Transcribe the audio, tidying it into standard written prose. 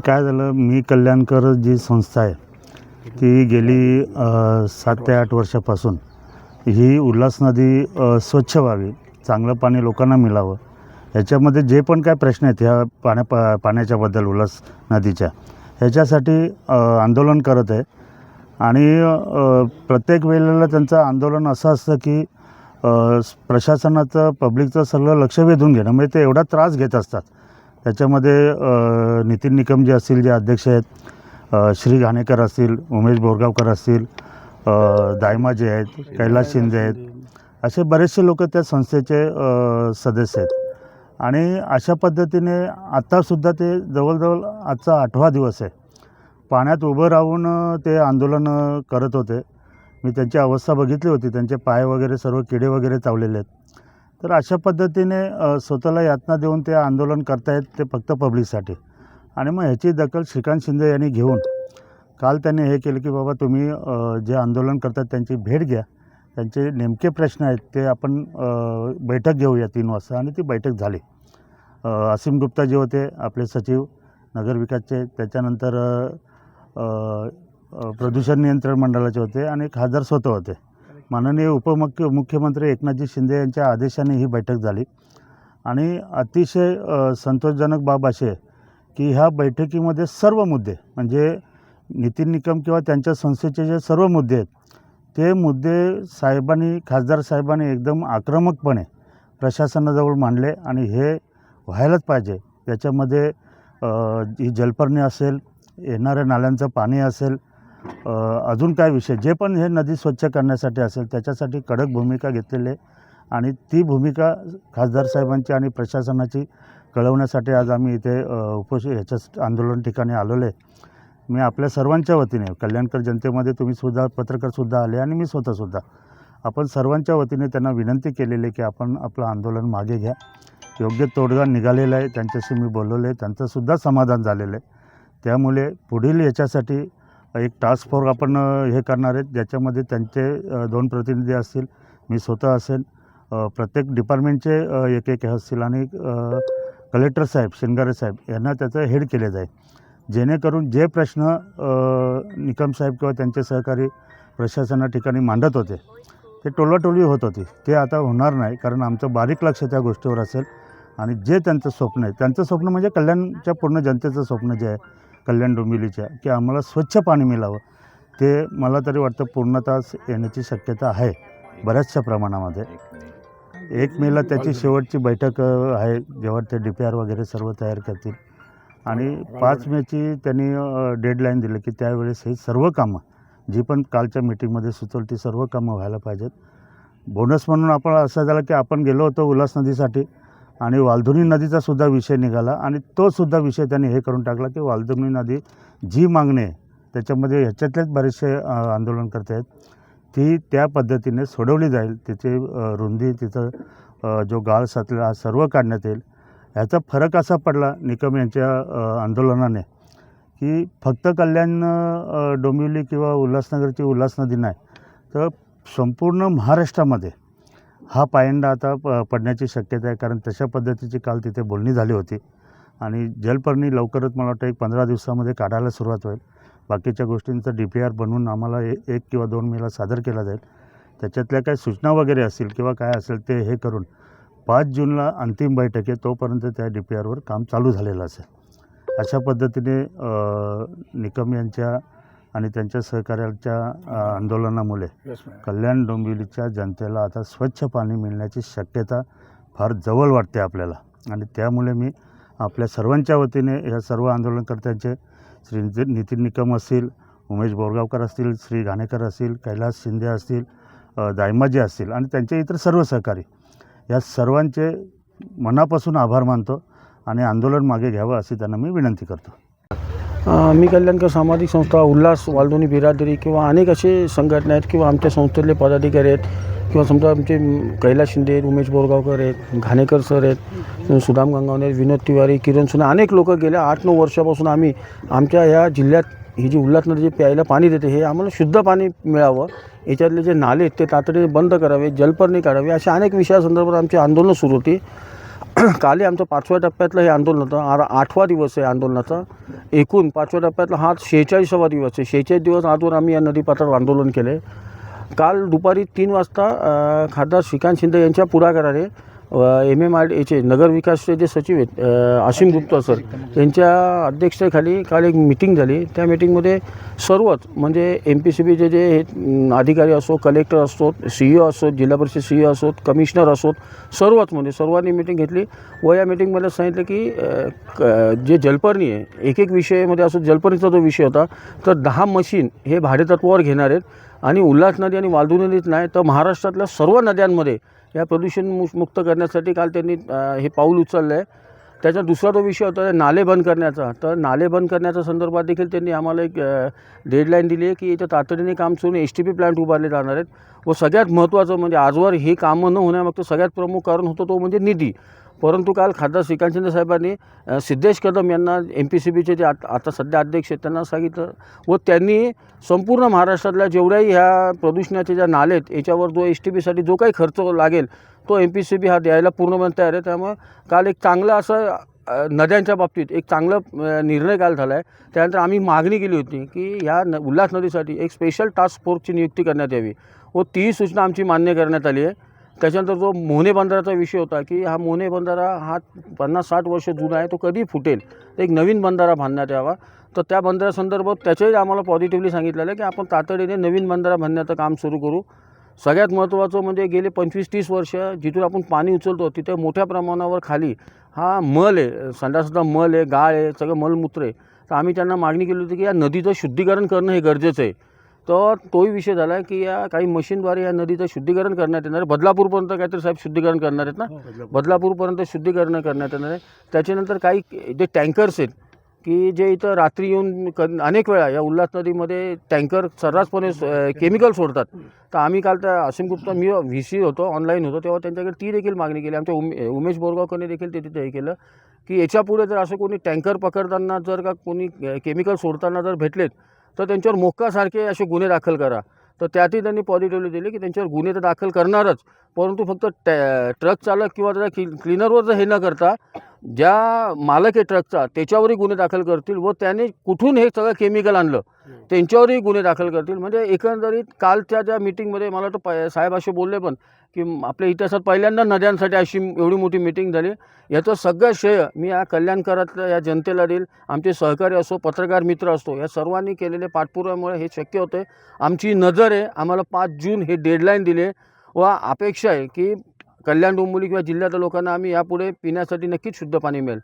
काय झालं, मी कल्याणकर जी संस्था आहे ती गेली 7 ते 8 वर्षापासून ही उल्हास नदी स्वच्छ व्हावी, चांगलं पाणी लोकांना मिळावं, ह्याच्यामध्ये जे पण काय प्रश्न आहेत ह्या पाण्याच्याबद्दल उल्हास नदीच्या, ह्याच्यासाठी आंदोलन करत आहे. आणि प्रत्येक वेळेला त्यांचं आंदोलन असं असतं की प्रशासनाचं, पब्लिकचं सगळं लक्ष वेधून घेणं, म्हणजे ते एवढा त्रास घेत असतात. त्याच्यामध्ये नितीन निकम जे असतील, जे अध्यक्ष आहेत, श्री घाणेकर असतील, उमेश बोरगावकर असतील, दायमा जे आहेत, कैलास शिंदे आहेत, असे बरेचसे लोक त्या संस्थेचे सदस्य आहेत. आणि अशा पद्धतीने आत्तासुद्धा ते जवळजवळ आजचा 8वा दिवस आहे, पाण्यात उभं राहून ते आंदोलन करत होते. मी त्यांची अवस्था बघितली होती, त्यांचे पाय वगैरे सर्व किडे वगैरे चावलेले आहेत. तर अशा पद्धतीने स्वतःला यातना देऊन ते आंदोलन करतायत, ते फक्त पब्लिकसाठी. आणि मग ह्याची दखल श्रीकांत शिंदे यांनी घेऊन काल त्यांनी हे केलं की बाबा तुम्ही जे आंदोलन करतात त्यांची भेट घ्या, त्यांचे नेमके प्रश्न आहेत ते आपण बैठक घेऊया 3 वाजता. आणि ती बैठक झाली. असीम गुप्ता जे होते आपले सचिव नगरविकासचे, त्याच्यानंतर प्रदूषण नियंत्रण मंडळाचे होते, आणि खासदार स्वतः होते. माननीय मुख्यमंत्री एकनाथजी शिंदे यांच्या आदेशाने ही बैठक झाली. आणि अतिशय संतोषजनक बाब अशी आहे की ह्या बैठकीमध्ये सर्व मुद्दे, म्हणजे नितीन निकम किंवा त्यांच्या संस्थेचे जे सर्व मुद्दे आहेत, ते मुद्दे साहेबांनी, खासदार साहेबांनी एकदम आक्रमकपणे प्रशासनाजवळ मांडले. आणि हे व्हायलाच पाहिजे. त्याच्यामध्ये ही जलपर्णी असेल, येणाऱ्या नाल्यांचं पाणी असेल, अजून काय विषय, जे पण हे नदी स्वच्छ करण्यासाठी असेल, त्याच्यासाठी कडक भूमिका घेतलेली आहे. आणि ती भूमिका खासदार साहेबांची आणि प्रशासनाची कळवण्यासाठी आज आम्ही इथे ह्याच्या आंदोलन ठिकाणी आलेलो आहे. मी आपल्या सर्वांच्या वतीने, कल्याणकर जनतेमध्ये तुम्हीसुद्धा, पत्रकारसुद्धा आले, आणि मी स्वतःसुद्धा, आपण सर्वांच्या वतीने त्यांना विनंती केलेली आहे की आपण आपलं आंदोलन मागे घ्या. योग्य तोडगा निघालेला आहे, त्यांच्याशी मी बोलवलं आहे, त्यांचंसुद्धा समाधान झालेलं आहे. त्यामुळे पुढील याच्यासाठी एक टास्क फोर्स आपण हे करणार आहेत, ज्याच्यामध्ये त्यांचे 2 प्रतिनिधी असतील, मी स्वतः असेल, प्रत्येक डिपार्टमेंटचे एक असतील, आणि कलेक्टर साहेब, शिंगारे साहेब यांना त्याचं हेड केले जाईल, जेणेकरून जे प्रश्न निकम साहेब किंवा त्यांचे सहकारी प्रशासना ठिकाणी मांडत होते, ते टोलवाटोलवी होत होती, ते आता होणार नाही. कारण आमचं बारीक लक्ष त्या गोष्टीवर असेल. आणि जे त्यांचं स्वप्न आहे, त्यांचं स्वप्न म्हणजे कल्याणच्या पूर्ण जनतेचं स्वप्न जे आहे, कल्याण डोंबिवलीच्या, की आम्हाला स्वच्छ पाणी मिळावं, ते मला तरी वाटतं पूर्णतः येण्याची शक्यता आहे बऱ्याचशा प्रमाणामध्ये. 1 मेला त्याची शेवटची बैठक आहे, जेव्हा ते DPR वगैरे सर्व तयार करतील. आणि 5 मेची त्यांनी डेडलाईन दिली की त्यावेळेस ही सर्व कामं, जी पण कालच्या मीटिंगमध्ये सुचवली, ती सर्व कामं व्हायला पाहिजेत. बोनस म्हणून आपण असं झालं की आपण गेलो होतो उल्हास नदीसाठी, आणि वालधुनी नदीचा सुद्धा विषय निघाला, आणि तो सुद्धा विषय त्यांनी हे करून टाकला की वालधुनी नदी जी मागणी आहे, त्याच्यामध्ये ह्याच्यातलेच बरेचसे आंदोलन करत आहेत, ती त्या पद्धतीने सोडवली जाईल. तिथे रुंदी, तिथं जो गाळ साचला, हा सर्व काढण्यात येईल. ह्याचा फरक असा पडला निकम यांच्या आंदोलनाने की फक्त कल्याण डोंबिवली किंवा उल्हासनगरची उल्हास नदी नाही, तर संपूर्ण महाराष्ट्रामध्ये हा पायंडा आता पडण्याची शक्यता आहे. कारण तशा पद्धतीची काल तिथे बोलणी झाली होती. आणि जलपर्णी लवकरच मला वाटतं 1-15 दिवसामध्ये काढायला सुरुवात होईल. बाकीच्या गोष्टींचं DPR बनवून आम्हाला 1 किंवा 2 मेला सादर केला जाईल. त्याच्यातल्या काही सूचना वगैरे असतील किंवा काय असेल ते हे करून 5 जूनला अंतिम बैठक आहे, तोपर्यंत त्या DPRवर काम चालू झालेलं असेल. अशा पद्धतीने निकम यांच्या आणि त्यांच्या सहकार्याच्या आंदोलनामुळे कल्याण डोंबिवलीच्या जनतेला आता स्वच्छ पाणी मिळण्याची शक्यता फार जवळ वाटते आपल्याला. आणि त्यामुळे मी आपल्या सर्वांच्या वतीने या सर्व आंदोलनकर्त्यांचे, श्री नितीन निकम असतील, उमेश बोरगावकर असतील, श्री घाणेकर असतील, कैलास शिंदे असतील, दायमाजी असतील, आणि त्यांचे इतर सर्व सहकारी, या सर्वांचे मनापासून आभार मानतो. आणि आंदोलन मागे घ्यावं अशी त्यांना मी विनंती करतो. मी कल्याणकर सामाजिक संस्था, उल्हास वालधुनी बिरादरी किंवा अनेक असे संघटना आहेत, किंवा आमच्या संस्थेतले पदाधिकारी आहेत, किंवा समजा आमचे कैलास शिंदे आहेत, उमेश बोरगावकर आहेत, घाणेकर सर आहेत, सुदाम गंगावणे, विनोद तिवारी, किरण सुने, अनेक लोक गेल्या 8-9 वर्षापासून आम्ही आमच्या या जिल्ह्यात ही जी उल्हास नदी जे प्यायला पाणी देते, हे आम्हाला शुद्ध पाणी मिळावं, याच्यातले जे नाले आहेत ते तातडीने बंद करावे, जलपर्णी काढावे, अशा अनेक विषयासंदर्भात आमची आंदोलनं सुरू होती. काल आमचं 5व्या टप्प्यातलं हे आंदोलन होतं. 8वा दिवस आहे आंदोलनाचा. एकूण 5व्या टप्प्यातला हा 46वा दिवस आहे. 46 दिवस आजवर आम्ही या नदीपात्रावर आंदोलन केले. काल दुपारी 3 वाजता खासदार श्रीकांत शिंदे यांच्या पुढाकाराने MMRDAचे नगर विकासचे जे सचिव आहेत असीम गुप्ता सर यांच्या अध्यक्षतेखाली काल एक मीटिंग झाली. त्या मीटिंगमध्ये सर्वच म्हणजे MPCBचे जे अधिकारी असो, कलेक्टर असोत, CEO असोत, जिल्हा परिषद CEO असोत, कमिशनर असोत, सर्वच म्हणजे सर्वांनी मीटिंग घेतली व या मीटिंगमध्ये सांगितलं की जे जलपर्णी आहे एक विषयामध्ये असो. जलपर्णीचा जो विषय होता तर 10 मशीन हे भाडेतत्वावर घेणार आहेत आणि उल्हास नदी आणि वालदू नदीत नाही तर महाराष्ट्रातल्या सर्व नद्यांमध्ये या प्रदूषण मुक्त करण्यासाठी काल त्यांनी हे पाऊल उचललं आहे. त्याचा दुसरा तो विषय होता नाले बंद करण्याचा. तर नाले बंद करण्याच्या संदर्भात देखील त्यांनी आम्हाला एक डेडलाईन दिली आहे की इथं तातडीने काम सुरू STP प्लांट उभारले जाणार आहेत. व सगळ्यात महत्त्वाचं म्हणजे आजवर हे कामं न होण्यामागचं सगळ्यात प्रमुख कारण होतं तो म्हणजे निधी. परंतु काल खासदार श्रीकांत शिंदे साहेबांनी सिद्धेश कदम यांना MPCBचे जे आता सध्या अध्यक्ष आहेत त्यांना सांगितलं व त्यांनी संपूर्ण महाराष्ट्रातल्या जेवढ्याही ह्या प्रदूषणाचे ज्या नाले आहेत याच्यावर जो STPसाठी जो काही खर्च लागेल तो MPCB हा द्यायला पूर्णपणे तयार आहे. त्यामुळे काल एक चांगलं असं नद्यांच्या बाबतीत एक चांगला निर्णय काल झाला आहे. त्यानंतर आम्ही मागणी केली होती की ह्या उल्हास नदीसाठी एक स्पेशल टास्क फोर्सची नियुक्ती करण्यात यावी व ती सूचना आमची मान्य करण्यात आली आहे. त्याच्यानंतर जो मोहने बंधाराचा विषय होता की हा मोहने बंधारा हा 50-60 वर्ष जुना आहे, तो कधी फुटेल, एक नवीन बंधारा बांधण्यात यावा. तर त्या बंधाऱ्यासंदर्भात त्याच्याही आम्हाला पॉझिटिव्हली सांगितलेलं आहे की आपण तातडीने नवीन बंधारा बांधण्याचं काम सुरू करू. सगळ्यात महत्त्वाचं म्हणजे गेले 25-30 वर्ष जिथून आपण पाणी उचलतो तिथे मोठ्या प्रमाणावर खाली हा मल आहे, संडासचा मल आहे, गाळ आहे, सगळं मलमूत्र आहे. तर आम्ही त्यांना मागणी केली होती की या नदीचं शुद्धीकरण करणं हे गरजेचं आहे. तर तोही विषय झाला आहे की या काही मशीनद्वारे या नदीचं शुद्धीकरण करण्यात येणार आहे. बदलापूरपर्यंत काहीतरी साहेब शुद्धीकरण करणार आहेत ना, बदलापूरपर्यंत शुद्धीकरण करण्यात येणार आहे. त्याच्यानंतर काही जे टँकर्स आहेत की जे इथं रात्री येऊन अनेक वेळा या उल्हास नदीमध्ये टँकर सर्रासपणे केमिकल सोडतात. तर आम्ही काल त्या असीम गुप्ता मी VC होतो, ऑनलाईन होतो, तेव्हा त्यांच्याकडे ती देखील मागणी केली. आमच्या उमेश बोरगावकरने देखील ते तिथे हे केलं की याच्यापुढे जर असं कोणी टँकर पकडताना जर का कोणी केमिकल सोडताना जर भेटलेत तर त्यांच्यावर मोक्कासारखे असे गुन्हे दाखल करा. तर त्यातही त्यांनी पॉझिटिव्हली दिले की त्यांच्यावर गुन्हे तर दाखल करणारच, परंतु फक्त ट्रक चालक किंवा त्या क्लिनरवर जर हे न करता ज्या मालक आहे ट्रकचा त्याच्यावरही गुन्हे दाखल करतील व त्याने कुठून हे सगळं केमिकल आणलं त्यांच्यावरही गुन्हे दाखल करतील. म्हणजे एकंदरीत कालच्या ज्या मीटिंगमध्ये मला वाटतं साहेब असे बोलले पण की आपल्या इतिहासात पहिल्यांदा नद्यांसाठी अशी एवढी मोठी मीटिंग झाली. याचं सगळं श्रेय मी या कल्याणकारातल्या या जनतेला देईल. आमचे सहकारी असो, पत्रकार मित्र असतो, या सर्वांनी केलेले पाठपुराव्यामुळे हे शक्य होते. आमची नजर आहे, आम्हाला 5 जून हे डेडलाईन दिले व अपेक्षा आहे की कल्याण डोंबिवली किंवा जिल्ह्यातल्या लोकांना आम्ही यापुढे पिण्यासाठी नक्कीच शुद्ध पाणी मिळेल.